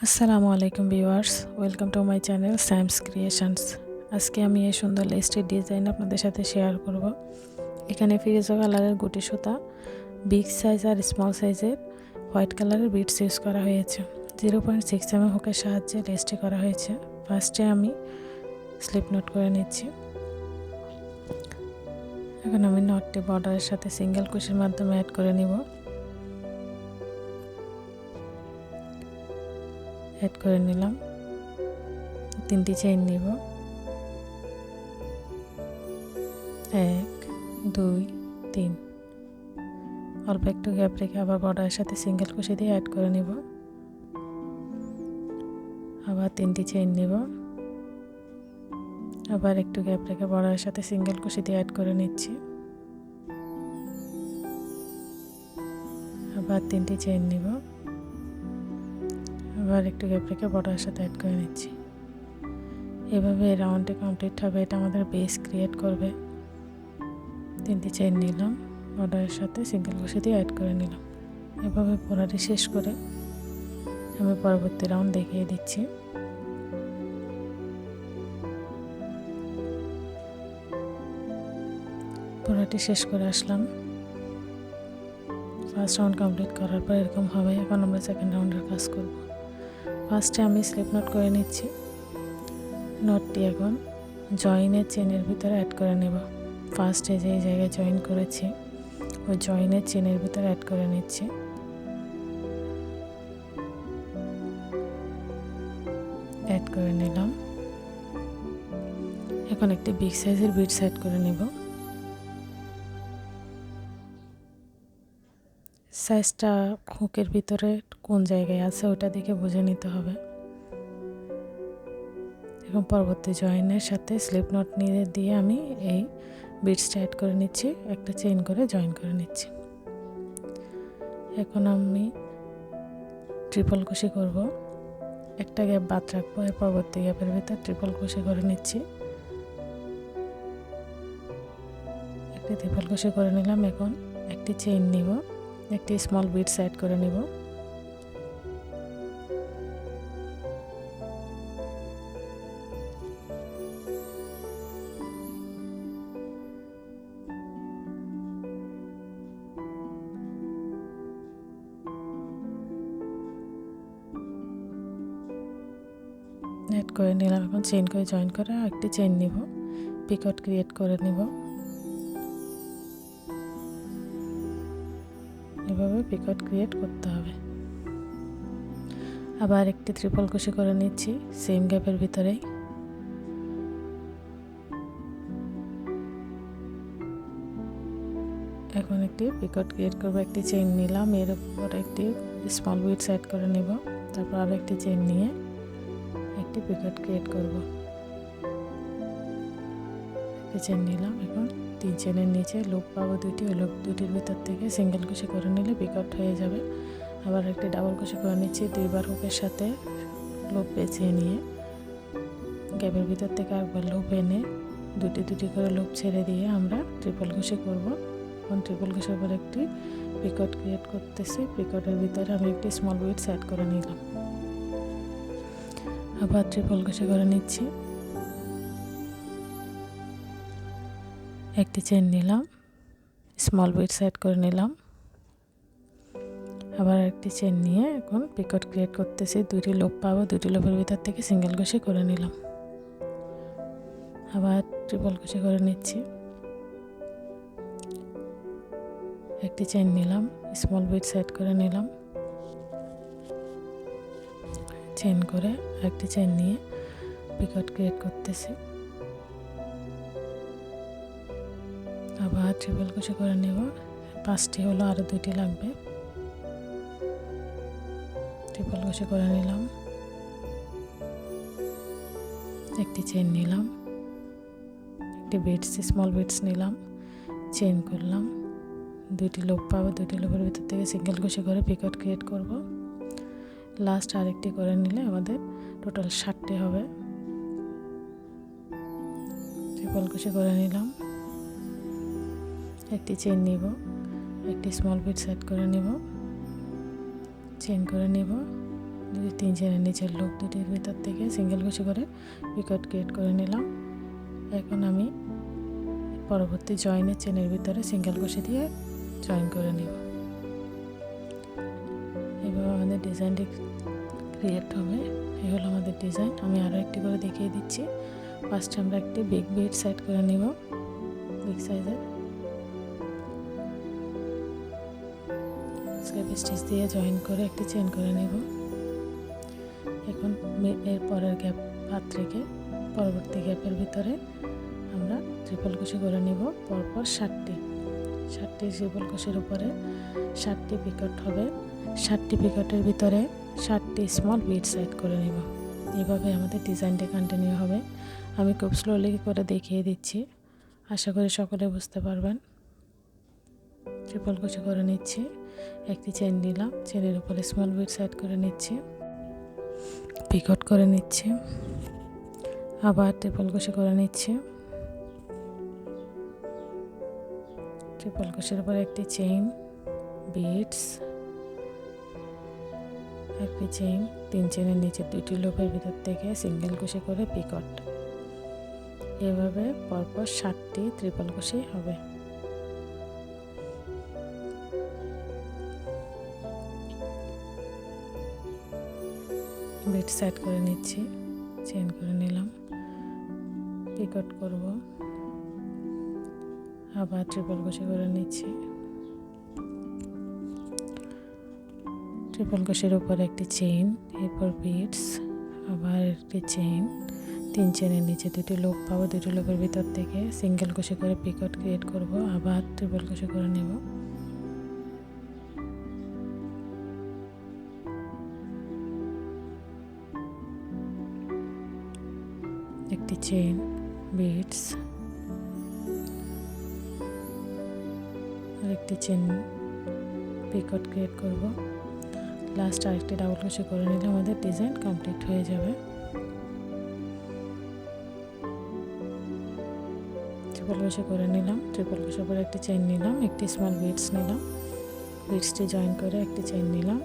আসসালামু আলাইকুম viewers, welcome to my channel Sam's creations. আজকে আমি এই সুন্দর লেসটির ডিজাইন আপনাদের সাথে শেয়ার করব। এখানে ফিরোজা কালারের গুটি সুতা, বিগ সাইজ আর স্মল সাইজের হোয়াইট কালারের বিটস ইউজ করা হয়েছে। 0.6 হুকের সাহায্যে লেসটি করা হয়েছে। ফার্স্টে আমি স্লিপ নট করে নিচ্ছি। এখন আমি নটটি বর্ডারের সাথে সিঙ্গেল কুশির মাধ্যমে অ্যাড করে নিব। অ্যাড করে নিলাম, 3টি চেইন নিব, 1 2 3। অল্প একটু গ্যাপ রেখে আবার বর্ডারের সাথে সিঙ্গেল কুশি দিয়ে অ্যাড করে নিব। আবার 3টি চেইন নিব, আবার একটু গ্যাপ রেখে বর্ডারের সাথে সিঙ্গেল কুশি দিয়ে অ্যাড করে নিচ্ছি। আবার 3টি চেইন নিব, আবার একটু গ্যাপ রেখে বর্ডারের সাথে অ্যাড করে নিচ্ছি। এভাবে রাউন্ডে কমপ্লিট হবে, এটা আমাদের বেস ক্রিয়েট করবে। 3টি চেইন নিলাম, বর্ডারের সাথে সিঙ্গেল কুশি দিয়ে অ্যাড করে নিলাম। এভাবে পুরোটি শেষ করে আমি পরবর্তী রাউন্ড দেখিয়ে দিচ্ছি। পুরোটি শেষ করে আসলাম। ফার্স্ট রাউন্ড কমপ্লিট করার পর এরকম হবে। এখন আমরা সেকেন্ড রাউন্ডের কাজ করব। ফার্স্টে আমি স্লিপ নট করে নিচ্ছি। নটটি এখন জয়েনের চেনের ভিতরে অ্যাড করে নেব। ফার্স্টে যে জায়গায় জয়েন করেছি ওই জয়েনের চেনের ভিতরে অ্যাড করে নিচ্ছি। অ্যাড করে নিলাম। এখন একটি বিগ সাইজের বিটস অ্যাড করে নেব। সাইজটা হুকের ভিতরে কোন জায়গায় আছে ওটা দেখে বুঝে নিতে হবে। এখন পরবর্তী জয়েনের সাথে স্লিপ নট দিয়ে আমি এই বিটসটা অ্যাড করে নিচ্ছি, একটা চেইন করে জয়েন করে নিচ্ছি। এখন আমি ট্রিপল কুশি করব। একটা গ্যাপ বাদ রাখবো, এর পরবর্তী গ্যাপের ভিতর ট্রিপল কুশি করে নিচ্ছি। একটি ট্রিপল কুশি করে নিলাম। এখন একটি চেইন নিব, একটি স্মল বিটস অ্যাড করে নিব। অ্যাড করে নিলাম। এখন চেইন করে জয়েন করে একটি চেইন নিব, পিকট ক্রিয়েট করে নিব। এভাবে পিকট ক্রিয়েট করতে হবে। আবার একটি ট্রিপল কুশি করে নিচ্ছি সেম গ্যাপের ভিতরেই। এখন একটি পিকট ক্রিয়েট করব। একটি চেইন নিলাম, এর উপর একটি স্মল বিটস অ্যাড করে নিব। তারপর আরও একটি চেইন নিয়ে একটি পিকট ক্রিয়েট করব। একটি চেইন নিলাম। এখন 3 চেইনের নিচে লুপ পাবো 2টি, ওই লুপ 2টির ভিতর থেকে সিঙ্গেল কুশি করে নিলে পিকট হয়ে যাবে। আবার একটি ডাবল কুশি করে নিচ্ছি। 2বার হুকের সাথে লুপ পেঁচিয়ে নিয়ে গ্যাপের ভিতর থেকে একবার লুপ এনে 2টি করে লুপ ছেড়ে দিয়ে আমরা ট্রিপল কুশি করব। এখন ট্রিপল কুশির উপর একটি পিকট ক্রিয়েট করতেছি। পিকটের ভিতরে আমি একটি স্মল বিটস অ্যাড করে নিলাম। আবার ট্রিপল কুশি করে নিচ্ছি। একটি চেইন নিলাম, স্মল বিটস অ্যাড করে নিলাম। আবার একটি চেইন নিয়ে এখন পিকট ক্রিয়েট করতেছি। 2টি লুপ পাবো, 2টি লুপের ভিতর থেকে সিঙ্গেল কুশি করে নিলাম। আবার ট্রিপল কুশি করে নিচ্ছি। একটি চেইন নিলাম, স্মল বিটস অ্যাড করে নিলাম। চেইন করে একটি চেইন নিয়ে পিকট ক্রিয়েট করতেছি। আবার ট্রিপল কুশি করে নেব। 5টি হলো, আরও 2টি লাগবে। ট্রিপল কুশি করে নিলাম। একটি চেইন নিলাম, একটি বিটস স্মল বিটস নিলাম, চেইন করলাম। 2টি লুপ পাবো, 2টি লুপের ভিতর থেকে সিঙ্গেল কুশি করে পিকট ক্রিয়েট করব। লাস্ট আরেকটি করে নিলে আমাদের টোটাল 7টি হবে। ট্রিপল কুশি করে নিলাম। একটি চেইন নিব, একটি স্মল বিটস অ্যাড করে নিব, চেইন করে নিব, 3 চেনের নিচের লুপ দুটির ভিতর থেকে সিঙ্গেল কুশি করে পিকট ক্রিয়েট করে নিলাম। এখন আমি পরবর্তী জয়েনের চেনের ভিতরে সিঙ্গেল কুশি দিয়ে জয়েন করে নিব। এভাবে আমাদের ডিজাইনটি ক্রিয়েট হবে। এই হলো আমাদের ডিজাইন। আমি আরও একটি করে দেখিয়ে দিচ্ছি। ফার্স্টে আমরা একটি বিগ বিট সেট করে নিব, বিগ সাইজের স্কেপ স্টিচ দিয়ে জয়েন করে একটি চেন করে নেব। এখন এর পরের গ্যাপ বাদ রেখে পরবর্তী গ্যাপের ভিতরে আমরা ট্রিপল কুশি করে নিব। পরপর 60টি ট্রিপল কুশির উপরে 60টি পিকট হবে। 60টি পিকটের ভিতরে 60টি স্মল বিট সেট করে নিব। এভাবে আমাদের ডিজাইনটি কন্টিনিউ হবে। আমি খুব স্লোলি করে দেখিয়ে দিচ্ছি, আশা করি সকলে বুঝতে পারবেন। ট্রিপল কুশি করে নিচ্ছি, একটি চেন নিলাম, চেনের উপরে স্মল বিট সেট করে নিচ্ছি, পিকট করে নিচ্ছি, আবার ট্রিপল কুশি করে নিচ্ছি। ট্রিপল কুশির উপরে একটি চেইন, বিটস, একটি চেইন, 3 চেনের নিচে 2টি লুপের ভিতর থেকে সিঙ্গেল কুশি করে পিকট। এভাবে পরপর 60টি ট্রিপল কুশি হবে। বিট সেট করে নিচ্ছি, চেইন করে নিলাম, পিকট করব, আবার ট্রিপল কুশি করে নিচ্ছি। ট্রিপল কুশির উপর একটি চেইন, এরপর বিটস, আবার একটি চেইন, 3 চেনের নিচে 2টি লুপ পাবো, 2টি লুপের ভিতর থেকে সিঙ্গেল কুশি করে পিকট ক্রিয়েট করব, আবার ট্রিপল কুশি করে নেব। একটি চেইন, বিটস, আর একটি চেইন, পিকট ক্রিয়েট করব। লাস্ট আরেকটি ডাবল কুশি করে নিলে আমাদের ডিজাইন কমপ্লিট হয়ে যাবে। ট্রিপল কুশি করে নিলাম, ট্রিপল কুশির উপরে একটি চেইন নিলাম, একটি স্মল বিটস নিলাম, বিটসটি জয়েন করে একটি চেইন নিলাম,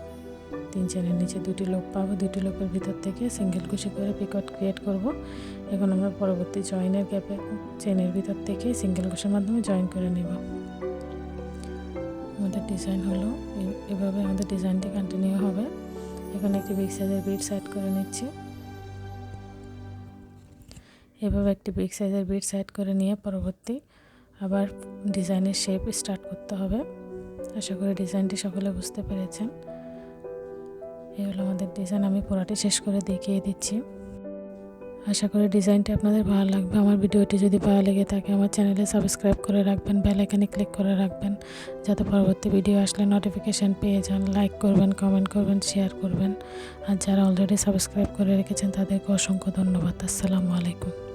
3 চেনের নিচে 2টি লুপ পাবো, 2টি লুপের ভিতর থেকে সিঙ্গেল কুশি করে পিকট ক্রিয়েট করব। এখন আমরা পরবর্তী জয়েনের গ্যাপে চেনের ভিতর থেকে সিঙ্গেল কুশির মাধ্যমে জয়েন করে নেব। আমাদের ডিজাইন হলো এভাবে আমাদের ডিজাইনটি কন্টিনিউ হবে। এখন একটি বিগ সাইজের বিট সেট করে নিচ্ছি। এভাবে একটি বিগ সাইজের বিট সেট করে নিয়ে পরবর্তী আবার ডিজাইনের শেপ স্টার্ট করতে হবে। আশা করি ডিজাইনটি সকলে বুঝতে পেরেছেন। এই হলো আমাদের ডিজাইন। আমি পুরোটি শেষ করে দেখিয়ে দিচ্ছি। আশা করি ডিজাইনটি আপনাদের ভালো লাগবে। আমার ভিডিওটি যদি ভালো লেগে থাকে আমার চ্যানেলে সাবস্ক্রাইব করে রাখবেন, বেল আইকনে ক্লিক করে রাখবেন, যাতে পরবর্তী ভিডিও আসলে নোটিফিকেশান পেয়ে যান। লাইক করবেন, কমেন্ট করবেন, শেয়ার করবেন। আর যারা অলরেডি সাবস্ক্রাইব করে রেখেছেন তাদেরকে অসংখ্য ধন্যবাদ। আসসালামু আলাইকুম।